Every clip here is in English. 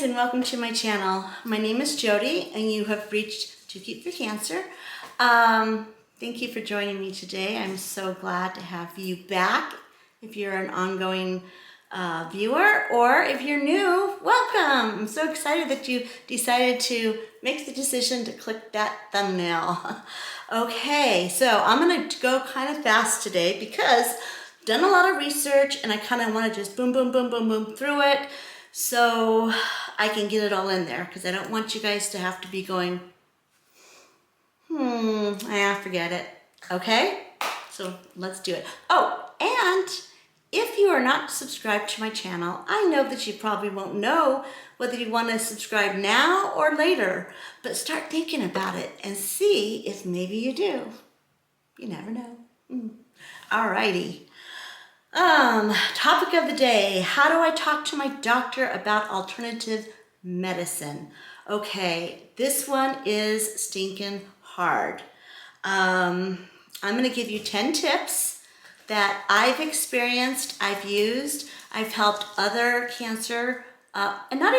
and welcome to my channel. My name is Jody and you have reached Too Cute for Cancer. Thank you for joining me today. I'm so glad to have you back. If you're an ongoing viewer or if you're new, welcome. I'm so excited that you decided to make the decision to click that thumbnail. Okay, so I'm going to go kind of fast today because I've done a lot of research and I kind of want to just boom, boom, boom, boom, boom through it so I can get it all in there because I don't want you guys to have to be going, forget it. Okay, so let's do it. Oh, and if you are not subscribed to my channel, I know that you probably won't know whether you want to subscribe now or later, but start thinking about it and see if maybe you do. You never know. Alrighty. Topic of the day, how do I talk to my doctor about alternative medicine? Okay, this one is stinking hard. I'm going to give you 10 tips that I've experienced, I've used, I've helped other cancer, and not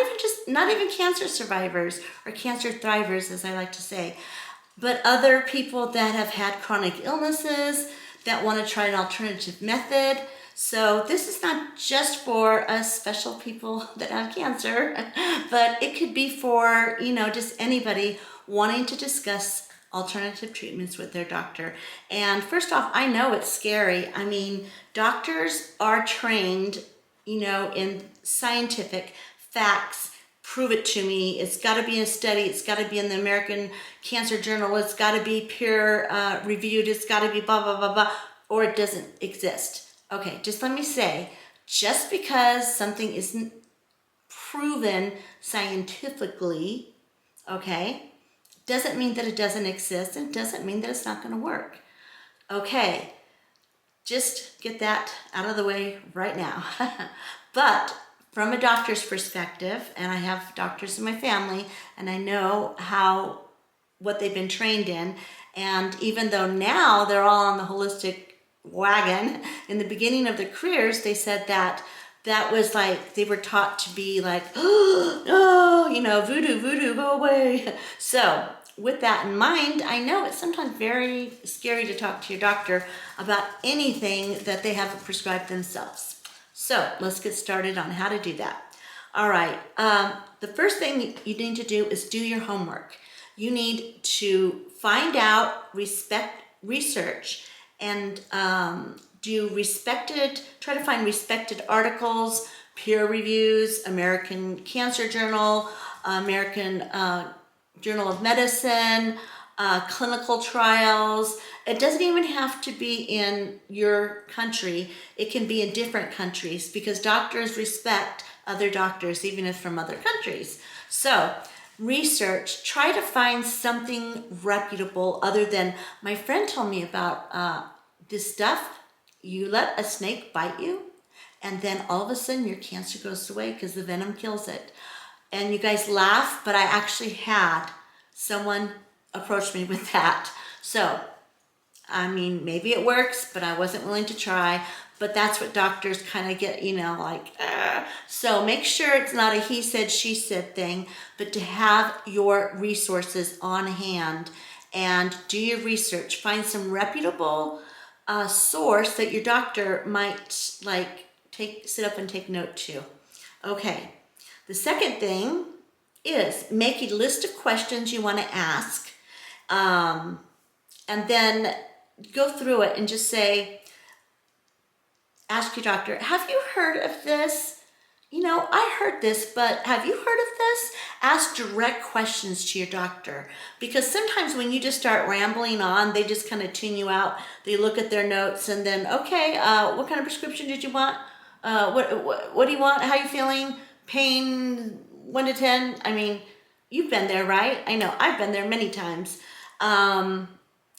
even cancer survivors or cancer thrivers, as I like to say, but other people that have had chronic illnesses that want to try an alternative method. So this is not just for us special people that have cancer, but it could be for, just anybody wanting to discuss alternative treatments with their doctor. And first off, I know it's scary. I mean, doctors are trained, in scientific facts. Prove it to me. It's got to be in a study. It's got to be in the American Cancer Journal. It's got to be peer reviewed. It's got to be blah, blah, blah, blah, or it doesn't exist. Okay, just let me say, just because something isn't proven scientifically, okay, doesn't mean that it doesn't exist and doesn't mean that it's not going to work. Okay, just get that out of the way right now. But from a doctor's perspective, and I have doctors in my family, and I know what they've been trained in, and even though now they're all on the holistic wagon, in the beginning of their careers, they said that was like, they were taught to be like, voodoo, go away. So with that in mind, I know it's sometimes very scary to talk to your doctor about anything that they haven't prescribed themselves. So let's get started on how to do that. All right, the first thing you need to do is do your homework. You need to find out, research, and try to find respected articles, peer reviews, American Cancer Journal, American Journal of Medicine, clinical trials. It doesn't even have to be in your country. It can be in different countries because doctors respect other doctors, even if from other countries. So research, try to find something reputable other than, my friend told me about this stuff. You let a snake bite you and then all of a sudden your cancer goes away because the venom kills it. And you guys laugh, but I actually had someone approach me with that. So, I mean, maybe it works, but I wasn't willing to try. But that's what doctors kind of get, So make sure it's not a he said, she said thing, but to have your resources on hand and do your research. Find some reputable source that your doctor might sit up and take note to. Okay. The second thing is make a list of questions you want to ask, and then go through it and just say, ask your doctor, have you heard of this? I heard this, but have you heard of this? Ask direct questions to your doctor, because sometimes when you just start rambling on, they just kind of tune you out. They look at their notes and then, okay, what kind of prescription did you want? What do you want? How are you feeling? Pain, 1 to 10. I mean, you've been there, right? I know, I've been there many times. You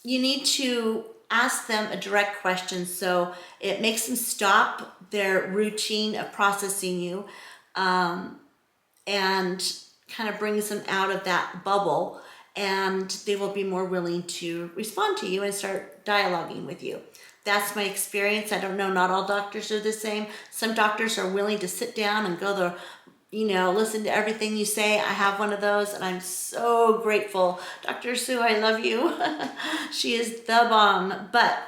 need to ask them a direct question so it makes them stop their routine of processing you, and kind of brings them out of that bubble, and they will be more willing to respond to you and start dialoguing with you. That's my experience. I don't know, not all doctors are the same. Some doctors are willing to sit down and go listen to everything you say. I have one of those and I'm so grateful. Dr. Sue, I love you. She is the bomb. But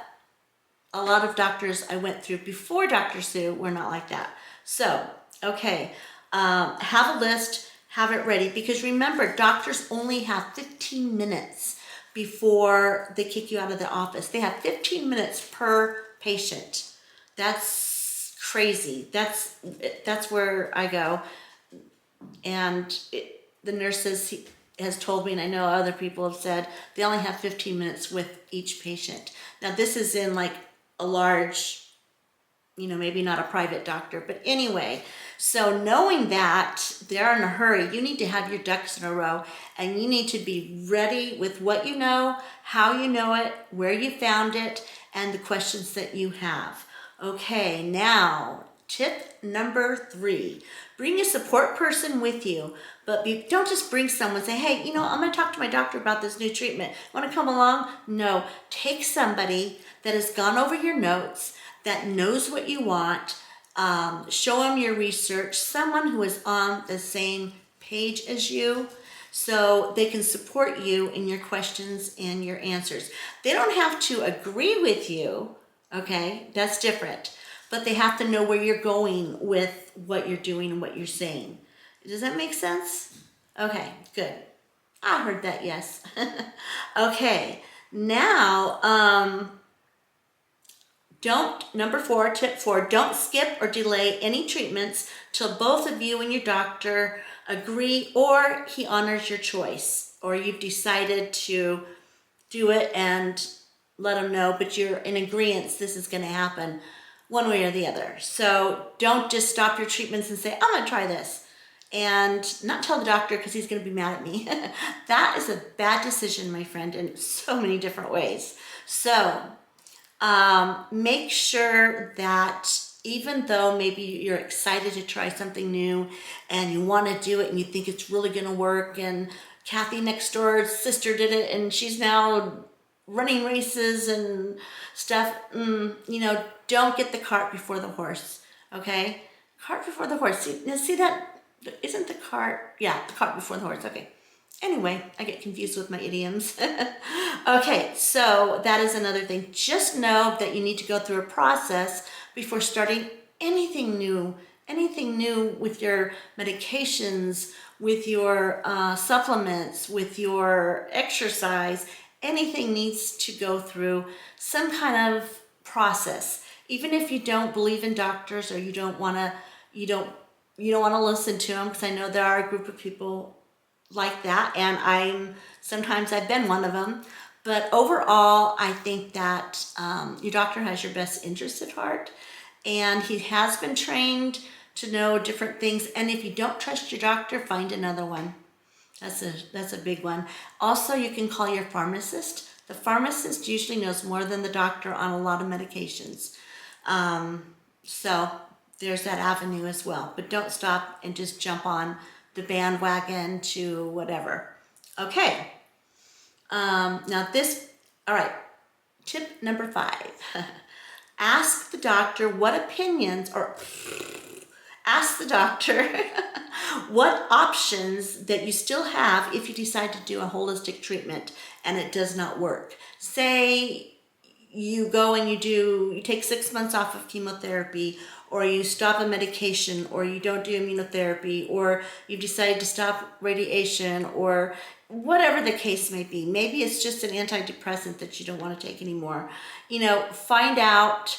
a lot of doctors I went through before Dr. Sue were not like that. So, okay, have a list, have it ready, because remember, doctors only have 15 minutes before they kick you out of the office. They have 15 minutes per patient. That's crazy. That's where I go. And the nurses has told me, and I know other people have said, they only have 15 minutes with each patient. Now, this is in like a large, maybe not a private doctor, but anyway. So knowing that they're in a hurry, you need to have your ducks in a row, and you need to be ready with what you know, how you know it, where you found it, and the questions that you have. Okay, now tip number 3, bring a support person with you, but don't just bring someone and say, hey, I'm going to talk to my doctor about this new treatment. Want to come along? No, take somebody that has gone over your notes, that knows what you want, show them your research, someone who is on the same page as you, so they can support you in your questions and your answers. They don't have to agree with you, okay? That's different. But they have to know where you're going with what you're doing and what you're saying. Does that make sense? Okay, good. I heard that, yes. Okay, now, number 4, tip 4, don't skip or delay any treatments till both of you and your doctor agree, or he honors your choice, or you've decided to do it and let him know, but you're in agreement this is going to happen one way or the other. So don't just stop your treatments and say, I'm going to try this, and not tell the doctor because he's going to be mad at me. That is a bad decision, my friend, in so many different ways. So make sure that even though maybe you're excited to try something new and you want to do it and you think it's really going to work, and Kathy next door's sister did it and she's now running races and stuff, don't get the cart before the horse, okay? Cart before the horse. See that? Isn't the cart? Yeah, the cart before the horse, okay. Anyway, I get confused with my idioms. Okay, so that is another thing. Just know that you need to go through a process before starting anything new with your medications, with your supplements, with your exercise. Anything needs to go through some kind of process. Even if you don't believe in doctors, or you don't want to listen to them, because I know there are a group of people like that, and sometimes I've been one of them. But overall, I think that your doctor has your best interest at heart, and he has been trained to know different things. And if you don't trust your doctor, find another one. That's a big one. Also, you can call your pharmacist. The pharmacist usually knows more than the doctor on a lot of medications. So there's that avenue as well. But don't stop and just jump on the bandwagon to whatever. Okay. All right. Tip number 5. Ask the doctor what options that you still have if you decide to do a holistic treatment and it does not work. Say you go and you take 6 months off of chemotherapy, or you stop a medication, or you don't do immunotherapy, or you decide to stop radiation, or whatever the case may be. Maybe it's just an antidepressant that you don't want to take anymore. Find out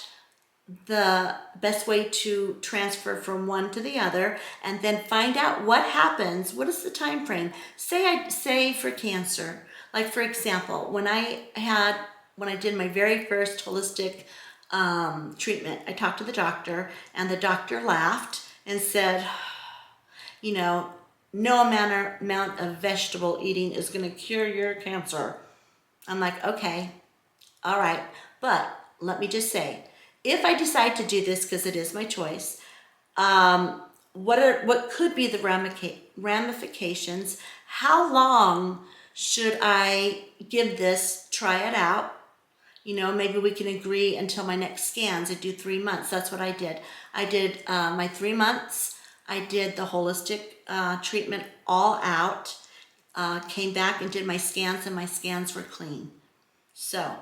the best way to transfer from one to the other, and then find out what happens. What is the time frame? Say for cancer, like for example, when I did my very first holistic treatment, I talked to the doctor, and the doctor laughed and said, no amount of vegetable eating is going to cure your cancer. I'm like, okay, all right, but let me just say, if I decide to do this, because it is my choice, what could be the ramifications? How long should I give this, try it out? Maybe we can agree until my next scans. I do 3 months. That's what I did. I did my 3 months I did the holistic treatment all out, came back and did my scans, and my scans were clean. So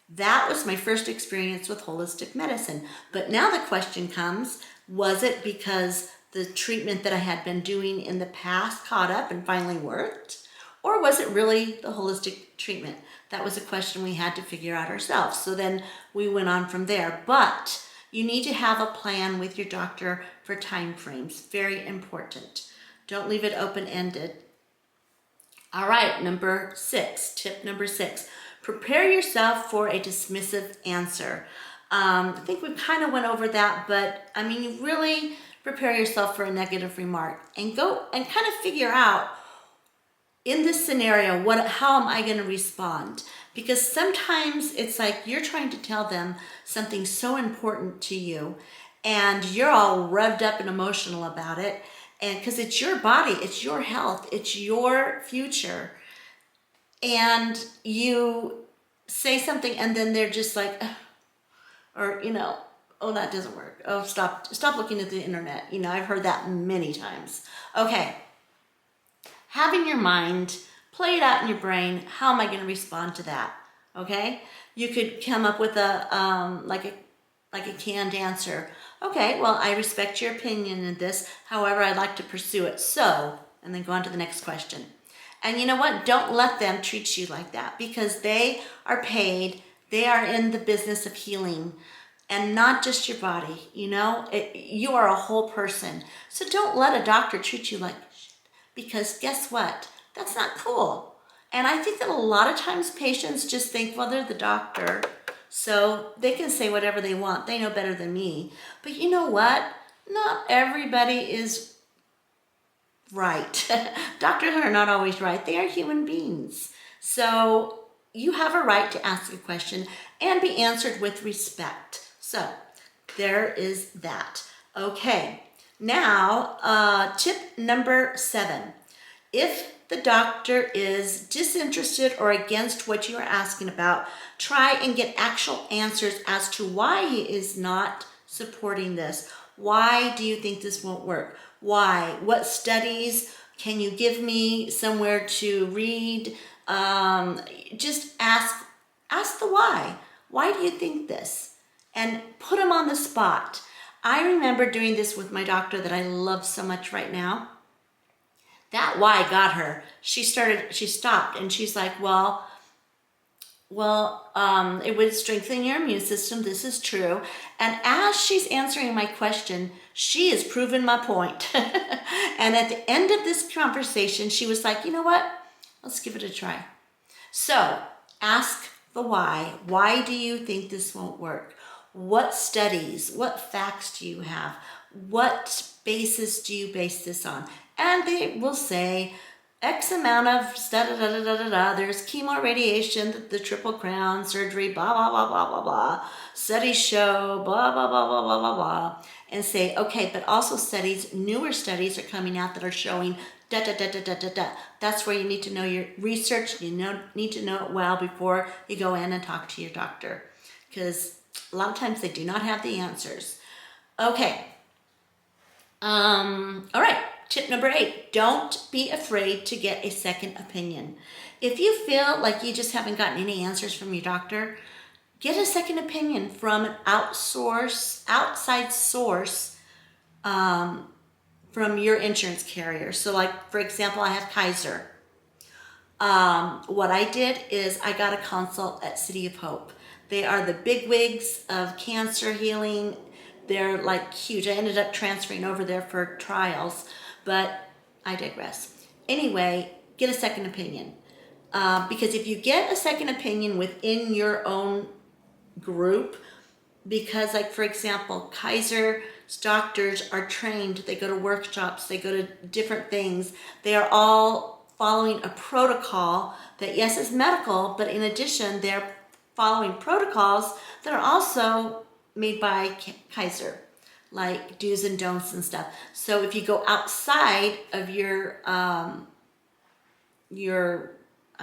that was my first experience with holistic medicine. But now the question comes, was it because the treatment that I had been doing in the past caught up and finally worked? Or was it really the holistic treatment? That was a question we had to figure out ourselves. So then we went on from there. But you need to have a plan with your doctor for time frames. Very important. Don't leave it open-ended. All right, tip number 6. Prepare yourself for a dismissive answer. I think we kind of went over that, but I mean, you really prepare yourself for a negative remark and go and kind of figure out in this scenario, how am I going to respond? Because sometimes it's like you're trying to tell them something so important to you and you're all revved up and emotional about it. And because it's your body, it's your health, it's your future. And you say something and then they're just like, or, oh, that doesn't work. Oh, stop looking at the internet. I've heard that many times. Okay. Have in your mind, play it out in your brain. How am I going to respond to that? Okay. You could come up with like a canned answer. Okay. Well, I respect your opinion in this. However, I'd like to pursue it. So, and then go on to the next question. And you know what? Don't let them treat you like that because they are paid. They are in the business of healing and not just your body. You are a whole person. So don't let a doctor treat you like shit because guess what? That's not cool. And I think that a lot of times patients just think, well, they're the doctor, so they can say whatever they want. They know better than me. But you know what? Not everybody is right. Doctors are not always right. They are human beings. So you have a right to ask a question and be answered with respect. So there is that. Okay. Now, tip number 7. If the doctor is disinterested or against what you are asking about, try and get actual answers as to why he is not supporting this. Why do you think this won't work? Why? What studies? Can you give me somewhere to read? Just ask the why. Why do you think this? And put them on the spot. I remember doing this with my doctor that I love so much right now. That why got her. She stopped and she's like, well, it would strengthen your immune system. This is true. And as she's answering my question, she is proving my point. And at the end of this conversation, she was like, you know what? Let's give it a try. So ask the why. Why do you think this won't work? What studies, what facts do you have? What basis do you base this on? And they will say, X amount of there's chemo, radiation, the triple crown, surgery, blah, blah, blah, blah, blah, blah. Studies show, blah, blah, blah, blah, blah, blah, blah. And say, okay, but also newer studies are coming out that are showing da, da, da, da, da, da, da. That's where you need to know your research. You need to know it well before you go in and talk to your doctor. Because a lot of times they do not have the answers. Okay. All right. Tip number 8, don't be afraid to get a second opinion. If you feel like you just haven't gotten any answers from your doctor, get a second opinion from an outside source from your insurance carrier. So like, for example, I have Kaiser. What I did is I got a consult at City of Hope. They are the bigwigs of cancer healing. They're like huge. I ended up transferring over there for trials. But I digress. Anyway, get a second opinion. Because if you get a second opinion within your own group, because like, for example, Kaiser's doctors are trained, they go to workshops, they go to different things. They are all following a protocol that, yes, is medical, but in addition, they're following protocols that are also made by Kaiser, like do's and don'ts and stuff. So if you go outside of your, I'm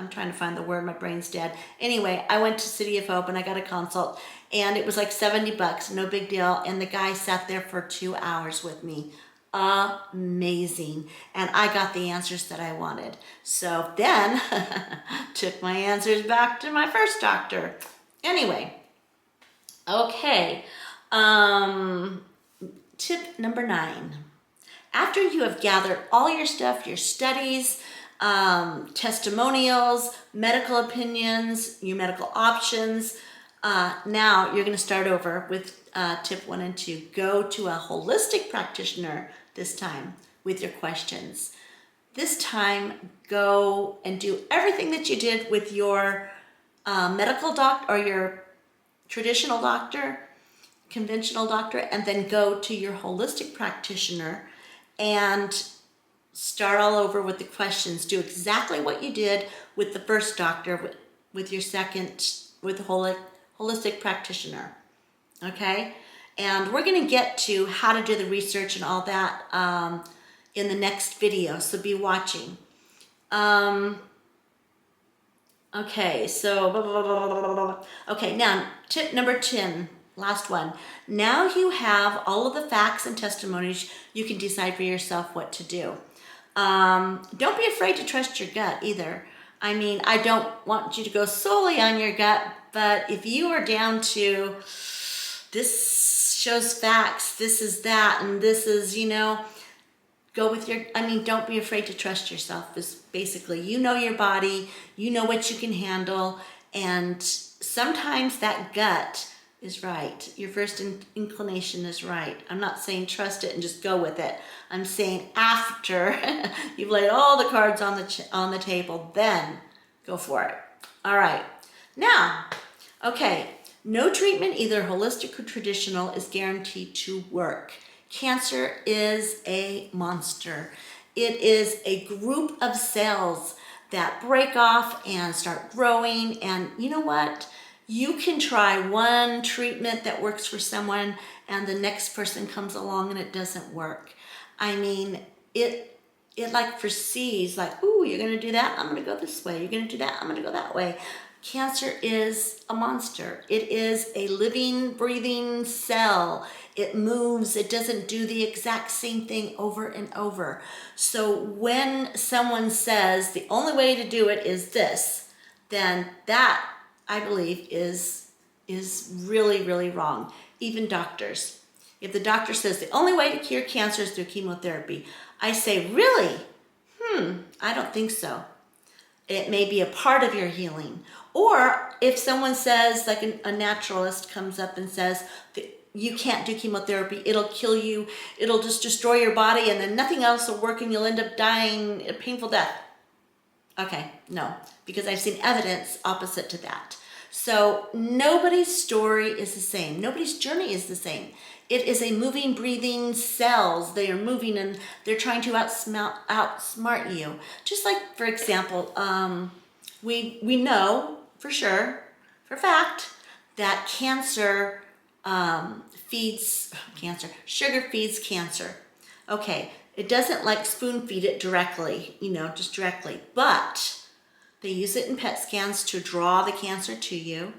trying to find the word, my brain's dead. Anyway, I went to City of Hope and I got a consult and it was like $70, no big deal. And the guy sat there for 2 hours with me. amazing. And I got the answers that I wanted. So then took my answers back to my first doctor. Anyway, okay. Tip number 9. After you have gathered all your stuff, your studies, testimonials, medical opinions, your medical options, now you're going to start over with tip 1 and 2. Go to a holistic practitioner this time with your questions. This time, go and do everything that you did with your medical doctor or your traditional doctor, conventional doctor, and then go to your holistic practitioner and start all over with the questions. Do exactly what you did with the first doctor, with your second, with the holistic practitioner. Okay? And we're going to get to how to do the research and all that in the next video, so be watching. Okay, so, okay, now tip number 10, last one. Now you have all of the facts and testimonies, you can decide for yourself what to do. Don't be afraid to trust your gut either. I mean, I don't want you to go solely on your gut, but if you are down to this shows facts, this is that, and this is, go with your, don't be afraid to trust yourself is basically, you know your body, you know what you can handle, and sometimes that gut is right. Your first inclination is right. I'm not saying trust it and just go with it. I'm saying after you've laid all the cards on the table, then go for it. All right. Now, okay, no treatment, either holistic or traditional, is guaranteed to work. Cancer is a monster. It is a group of cells that break off and start growing. And you know what? You can try one treatment that works for someone and the next person comes along and it doesn't work. I mean, it like foresees, like, ooh, you're going to do that? I'm going to go this way. You're going to do that? I'm going to go that way. Cancer is a monster. It is a living, breathing cell. It moves. It doesn't do the exact same thing over and over. So when someone says the only way to do it is this, then that, I believe, is really, really wrong. Even doctors. If the doctor says the only way to cure cancer is through chemotherapy, I say, really? I don't think so. It may be a part of your healing. Or if someone says, like a naturalist comes up and says, you can't do chemotherapy, it'll kill you, it'll just destroy your body, and then nothing else will work and you'll end up dying a painful death. Okay, no, because I've seen evidence opposite to that. So nobody's story is the same. Nobody's journey is the same. It is a moving, breathing cells. They are moving and they're trying to outsmart you. Just like, for example, we know for sure, for fact, that sugar feeds cancer. Okay, it doesn't like spoon feed it directly, just directly, but they use it in PET scans to draw the cancer to you.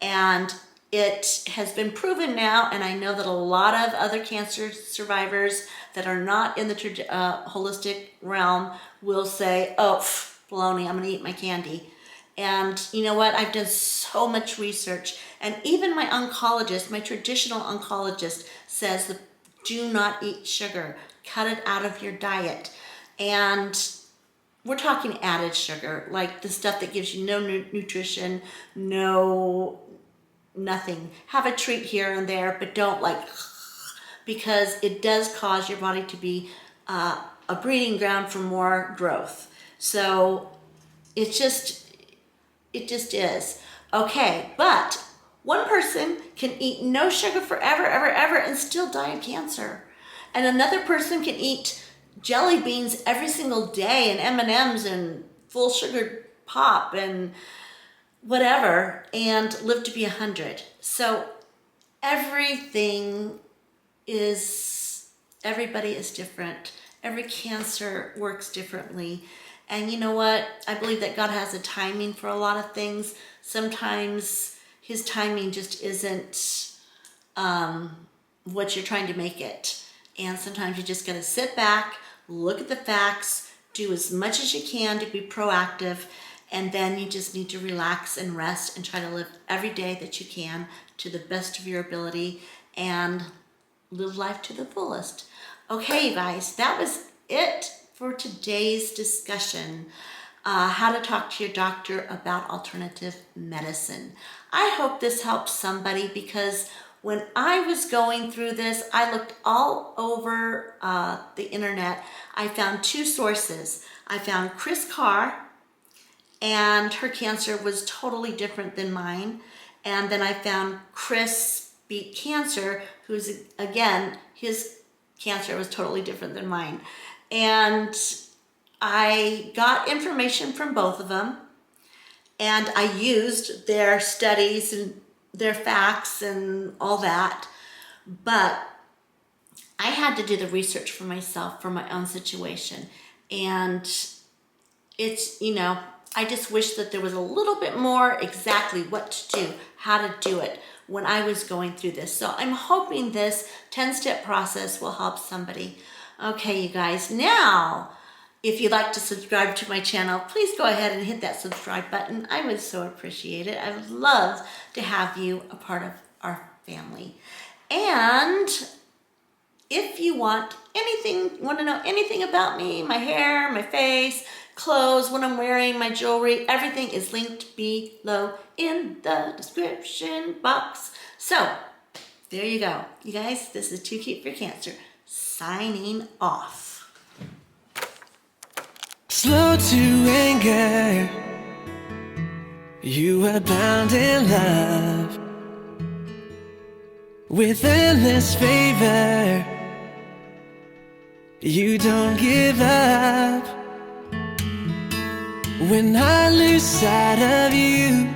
And it has been proven now, and I know that a lot of other cancer survivors that are not in the holistic realm will say, oh, baloney, I'm going to eat my candy. And you know what? I've done so much research. And even my oncologist, my traditional oncologist, says, do not eat sugar. Cut it out of your diet. And we're talking added sugar, like the stuff that gives you no nutrition, nothing. Have a treat here and there, but don't because it does cause your body to be a breeding ground for more growth. So it just is. Okay, but one person can eat no sugar forever, ever, and still die of cancer. And another person can eat jelly beans every single day and M&Ms and full sugar pop and whatever and live to be 100. So everybody is different. Every cancer works differently. And you know what? I believe that God has a timing for a lot of things. Sometimes his timing just isn't what you're trying to make it. And sometimes you just gotta sit back, look at the facts, do as much as you can to be proactive, and then you just need to relax and rest and try to live every day that you can to the best of your ability and live life to the fullest. Okay, you guys, that was it for today's discussion. How to talk to your doctor about alternative medicine. I hope this helps somebody, because when I was going through this, I looked all over the internet. I found two sources. I found Kris Carr, and her cancer was totally different than mine. And then I found Chris Beat Cancer, who's, again, his cancer was totally different than mine. And I got information from both of them, and I used their studies and their facts and all that. But I had to do the research for myself, for my own situation. And it's, I just wish that there was a little bit more exactly what to do, how to do it when I was going through this. So I'm hoping this 10-step process will help somebody. Okay, you guys, now, if you'd like to subscribe to my channel, please go ahead and hit that subscribe button. I would so appreciate it. I would love to have you a part of our family. And if you want to know anything about me, my hair, my face, clothes, what I'm wearing, my jewelry, everything is linked below in the description box. So there you go. You guys, this is Too Cute for Cancer, signing off. Slow to anger, you are bound in love, with endless favor, you don't give up. When I lose sight of you,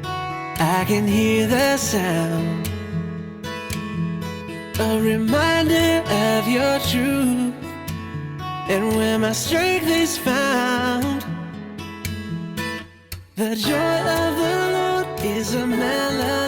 I can hear the sound, a reminder of your truth. And when my strength is found, the joy of the Lord is a melody